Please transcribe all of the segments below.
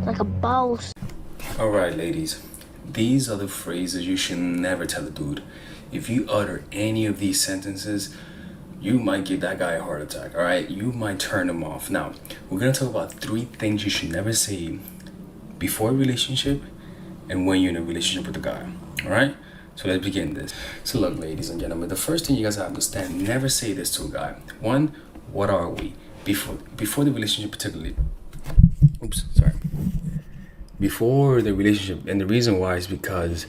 like a boss. Alright, ladies, these are the phrases you should never tell a dude. If you utter any of these sentences, you might give that guy a heart attack, alright? You might turn him off. Now, we're gonna talk about 3 things you should never say before a relationship and when you're in a relationship with a guy, alright? So let's begin this. So look, ladies and gentlemen, the first thing you guys have to understand, never say this to a guy. 1, what are we? Before the relationship particularly. Before the relationship, and the reason why is because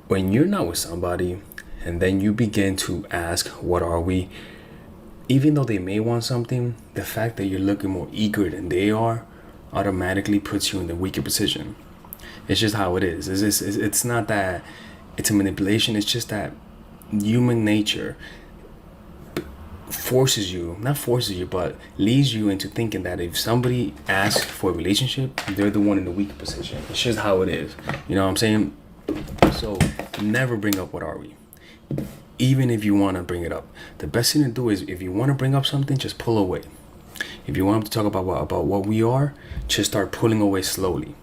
when you're not with somebody and then you begin to ask, what are we? Even though they may want something, the fact that you're looking more eager than they are automatically puts you in the weaker position. It's just how it is. It's not that it's a manipulation. It's just that human nature not forces you, but leads you into thinking that if somebody asks for a relationship, they're the one in the weaker position. It's just how it is. You know what I'm saying? So never bring up what are we. Even if you want to bring it up, the best thing to do is if you want to bring up something, just pull away. If you want to talk about what we are, just start pulling away slowly,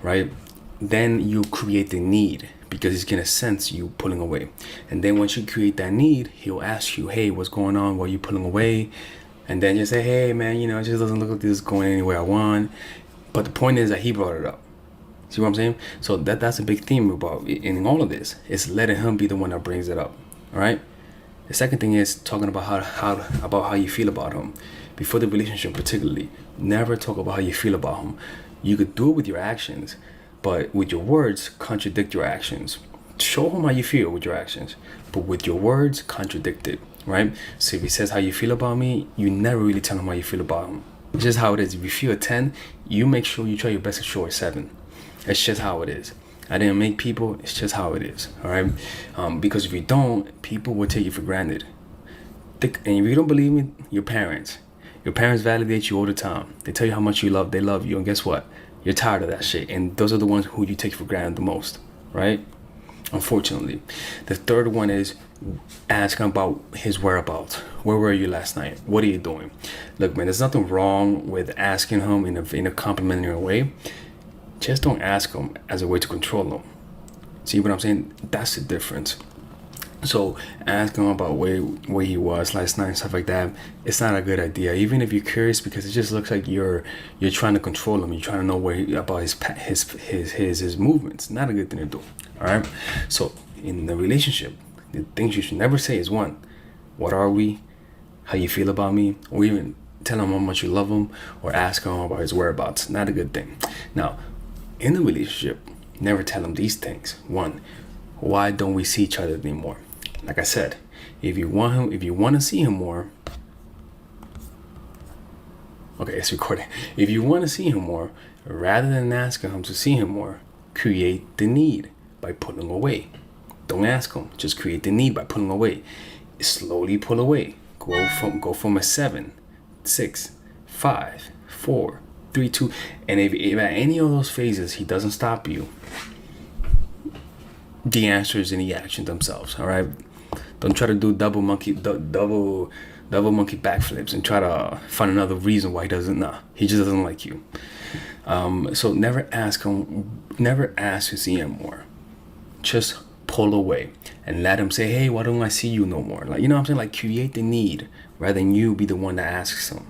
right? Then you create the need, because he's gonna sense you pulling away. And then once you create that need, he'll ask you, hey, what's going on? Why are you pulling away? And then you say, hey man, it just doesn't look like this is going anywhere I want. But the point is that he brought it up. See what I'm saying? So that's a big theme about in all of this, is letting him be the one that brings it up. All right. The second thing is talking about how you feel about him. Before the relationship particularly, never talk about how you feel about him. You could do it with your actions, but with your words, contradict your actions. Show him how you feel with your actions, but with your words, contradict it, right? So if he says how you feel about me, you never really tell him how you feel about him. It's just how it is. If you feel a 10, you make sure you try your best to show a 7. It's just how it is. I didn't make people. It's just how it is, all right? Because if you don't, people will take you for granted. And if you don't believe me, your parents validate you all the time. They tell you how much they love you, and guess what? You're tired of that shit, and those are the ones who you take for granted the most, right? Unfortunately. The third one is ask him about his whereabouts. Where were you last night? What are you doing? Look, man, there's nothing wrong with asking him in a complimentary way. Just don't ask him as a way to control him. See what I'm saying? That's the difference. So ask him about where he was last night and stuff like that. It's not a good idea, even if you're curious, because it just looks like you're trying to control him. You're trying to know about his movements. Not a good thing to do. All right. So in the relationship, the things you should never say is 1, what are we? How you feel about me? Or even tell him how much you love him, or ask him about his whereabouts. Not a good thing. Now, in the relationship, never tell him these things. 1, why don't we see each other anymore? Like I said, if you want to see him more, okay, it's recording. If you want to see him more, rather than asking him to see him more, create the need by pulling away. Don't ask him, just create the need by pulling away. Slowly pull away. Go from a 7, 6, 5, 4, 3, 2, and if at any of those phases he doesn't stop you, the answer is in the action themselves. All right. Don't try to do double monkey backflips and try to find another reason why he doesn't. Nah, he just doesn't like you. So never ask to see him more. Just pull away and let him say, hey, why don't I see you no more? Like, you know what I'm saying? Like, create the need rather than you be the one that asks him.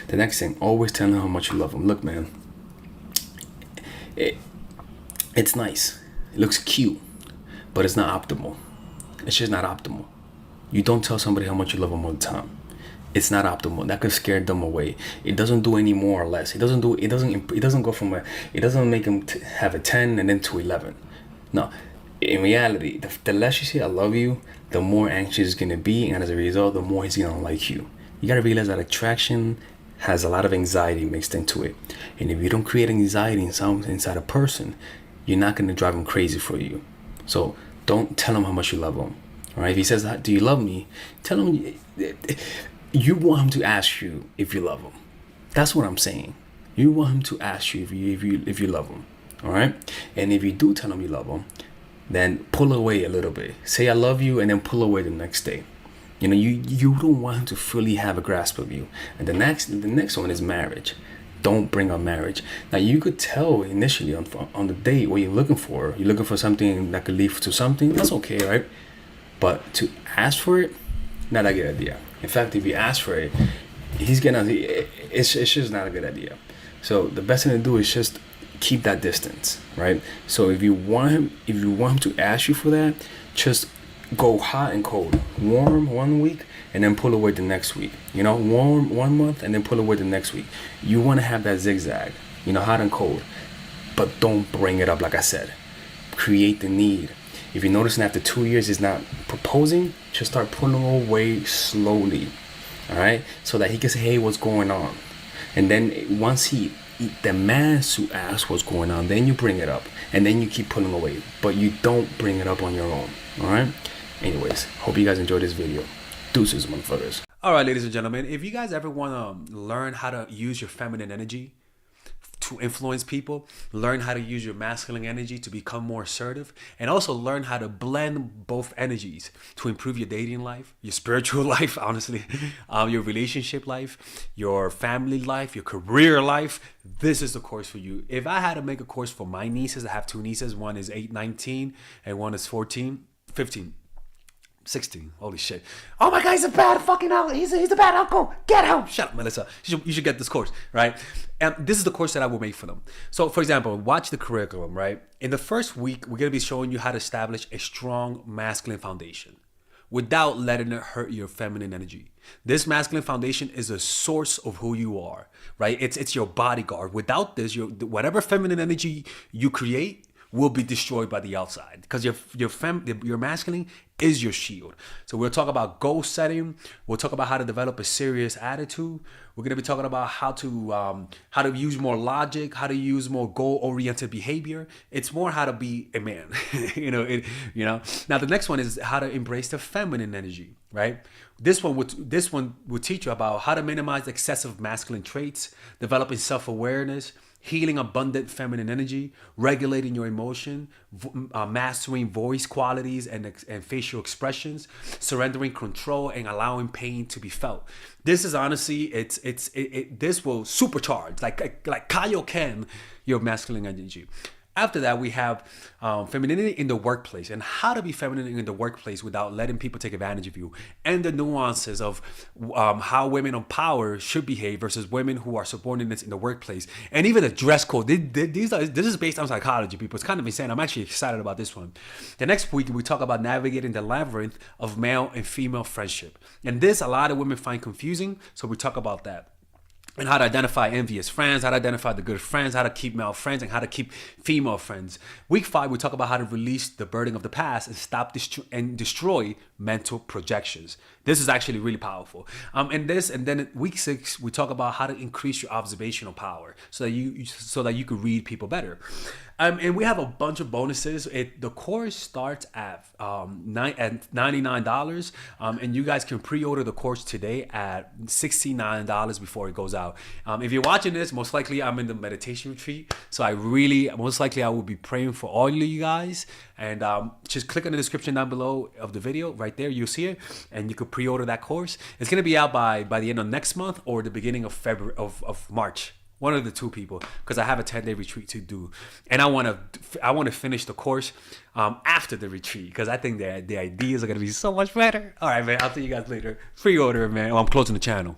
The next thing, always tell him how much you love him. Look, man, it's nice. It looks cute, but it's not optimal. It's just not optimal. You don't tell somebody how much you love them all the time. It's not optimal. That could scare them away. It doesn't do any more or less. It doesn't make them have a 10 and then to 11. No, in reality, the less you say I love you, the more anxious it's gonna be, and as a result, the more he's gonna like you. You gotta realize that attraction has a lot of anxiety mixed into it, and if you don't create anxiety inside a person, you're not gonna drive him crazy for you. So don't tell him how much you love him. All right. If he says, do you love me? Tell him you want him to ask you if you love him. That's what I'm saying. You want him to ask you if you love him. All right. And if you do tell him you love him, then pull away a little bit. Say I love you and then pull away the next day. You don't want him to fully have a grasp of you. And the next one is marriage. Don't bring up marriage. Now you could tell initially on the date what you're looking for. You're looking for something that could lead to something. That's okay, right? But to ask for it, not a good idea. In fact, if you ask for it, it's just not a good idea. So the best thing to do is just keep that distance, right? So if you want him to ask you for that, just go hot and cold. Warm 1 week and then pull away the next week. Warm 1 month and then pull away the next week. You want to have that zigzag, hot and cold. But don't bring it up, like I said. Create the need. If you're noticing after 2 years he's not proposing, just start pulling away slowly. All right? So that he can say, hey, what's going on? And then once he demands to ask what's going on, then you bring it up. And then you keep pulling away. But you don't bring it up on your own. All right? Anyways, hope you guys enjoyed this video. Deuces, motherfuckers. All right, ladies and gentlemen, if you guys ever want to learn how to use your feminine energy to influence people, learn how to use your masculine energy to become more assertive, and also learn how to blend both energies to improve your dating life, your spiritual life, honestly, your relationship life, your family life, your career life, this is the course for you. If I had to make a course for my nieces, I have two nieces, one is 19 and one is 15. 16. Holy shit. Oh my God, he's a bad fucking uncle. He's a bad uncle. Get him. Shut up, Melissa. You should get this course, right? And this is the course that I will make for them. So, for example, watch the curriculum, right? In the first week, we're going to be showing you how to establish a strong masculine foundation without letting it hurt your feminine energy. This masculine foundation is a source of who you are, right? It's your bodyguard. Without this, whatever feminine energy you create will be destroyed by the outside, because your masculine is your shield. So we'll talk about goal setting. We'll talk about how to develop a serious attitude. We're going to be talking about how to use more logic, how to use more goal-oriented behavior. It's more how to be a man. Now the next one is how to embrace the feminine energy, right? This one would teach you about how to minimize excessive masculine traits, developing self-awareness, healing abundant feminine energy, regulating your emotion, mastering voice qualities and facial expressions, surrendering control and allowing pain to be felt. This is honestly, this will supercharge, like Kaioken, your masculine energy. After that, we have femininity in the workplace and how to be feminine in the workplace without letting people take advantage of you, and the nuances of how women on power should behave versus women who are subordinates in the workplace, and even the dress code. This is based on psychology, people. It's kind of insane. I'm actually excited about this one. The next week, we talk about navigating the labyrinth of male and female friendship. And this, a lot of women find confusing, so we talk about that. And how to identify envious friends, how to identify the good friends, how to keep male friends, and how to keep female friends. Week 5, we talk about how to release the burden of the past and stop and destroy mental projections. This is actually really powerful. And then week 6, we talk about how to increase your observational power so that you could read people better. And we have a bunch of bonuses. The course starts at $99, and you guys can pre-order the course today at $69 before it goes out. If you're watching this, most likely I'm in the meditation retreat, so most likely I will be praying for all of you guys. And just click on the description down below of the video. Right there, you'll see it, and you could pre-order that course. It's gonna be out by the end of next month or the beginning of February of March. One of the two, people, because I have a 10-day retreat to do, and I want to finish the course after the retreat, because I think the ideas are gonna be so much better. All right, man. I'll see you guys later. Pre-order, man. Oh, I'm closing the channel.